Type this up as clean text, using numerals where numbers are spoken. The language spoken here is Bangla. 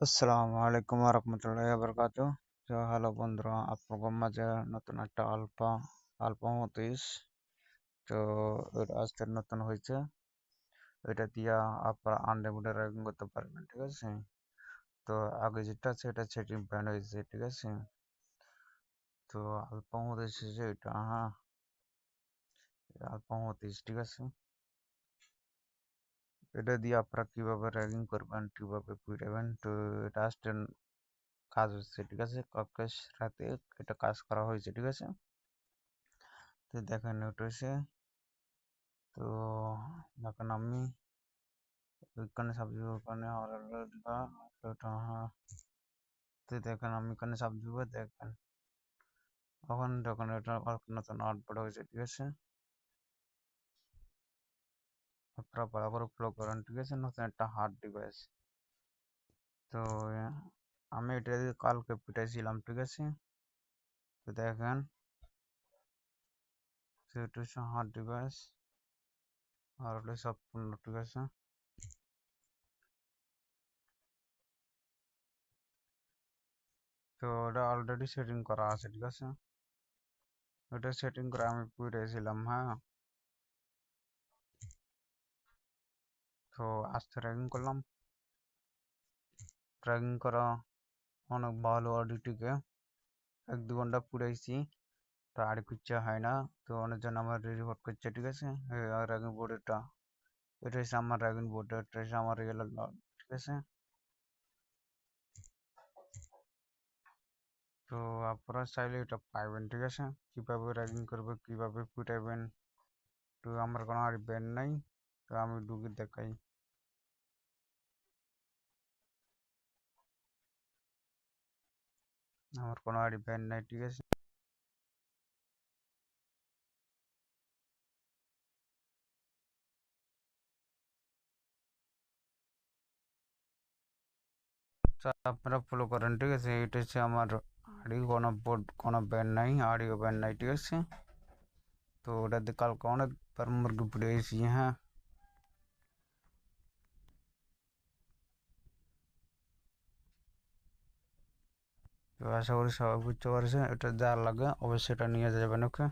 আসসালামু আলাইকুম রহমতুল্লাহি বারাকাতুহু। তো হ্যালো বন্ধুরা, আপনাদের মাঝে নতুন একটা আলফা মতিস। তো এটা আজকে নতুন হয়েছে। এটা দিয়ে আপনারা আনলিমিটেড র্যাগিং করতে পারবেন, ঠিক আছে? তো আগে যেটা আছে এটা সেটিং ব্যান্ড হয়েছে, ঠিক আছে? তো আলফা মতিস যে এটা, হ্যাঁ, আলফা মতিস, ঠিক আছে? এটা দিয়ে আপনারা কিভাবে র্যাগিং করবেন, কিভাবে পিটাবেন, তো এটা আজকে কাজ হচ্ছে, ঠিক আছে? কালকে রাতে এটা কাজ করা হয়েছে, ঠিক আছে? তো দেখেন ওটা হচ্ছে, তো দেখেন আমি ওইখানে সাবজেক্ট ওখানে ওটা, হ্যাঁ। তো দেখেন আমি এখানে সাবজেক্ট দেখেন তখন যখন এটা নতুন আউটপুট হয়েছে, ঠিক আছে? আপনারা বরাবর ফলো করেন, ঠিক আছে? নতুন একটা হার্ড ডিভাইস। তো আমি এটা দিয়ে কালকে পিটাইছিলাম, ঠিক আছে? তো দেখেন, তো এটা হচ্ছে হার্ড ডিভাইস আর ওটা সম্পূর্ণ, ঠিক আছে? তো ওটা অলরেডি সেটিং করা আছে, ঠিক আছে? ওটা সেটিং করে আমি পিটাইছিলাম, হ্যাঁ। তো আস্তে র্যাগিং করলাম, র্যাগিং করা অনেক ভালো অডিটিকে 1-2 ঘন্টা পুড়াইছি, তো আর কিচ্ছু হয় না। তো অনেকজন আমার রিপোর্ট করছে, ঠিক আছে? র্যাগিং বোর্ড এটা হচ্ছে আমার র্যাগিং বোর্ড, এটা হচ্ছে আমার রিয়েল লগ, ঠিক আছে? তো আপনারা চাইলে এটা পাইবেন, ঠিক আছে? কিভাবে র্যাগিং করবে, কিভাবে পিটাইবেন। তো আমার কোনো আর ব্যান্ড নাই, তো আমি ঢুকে দেখাই। আমার কোনো আর ব্যান্ড নাই, ঠিক আছে? তো আপনারা ফলো করেন, ঠিক আছে? এটা হচ্ছে আমার আড়ি, কোনো বোর্ড, কোনো ব্যান্ড নাই, আড়িও ব্যান্ড নাই, ঠিক আছে? তো ওটাতে কালকে অনেকবার মুরগি পুড়িয়েছি, হ্যাঁ। তো আশা করি সবাই বুঝতে পারছে, এটা যা লাগে অবশ্যই এটা নিয়ে যাবেন, ওকে?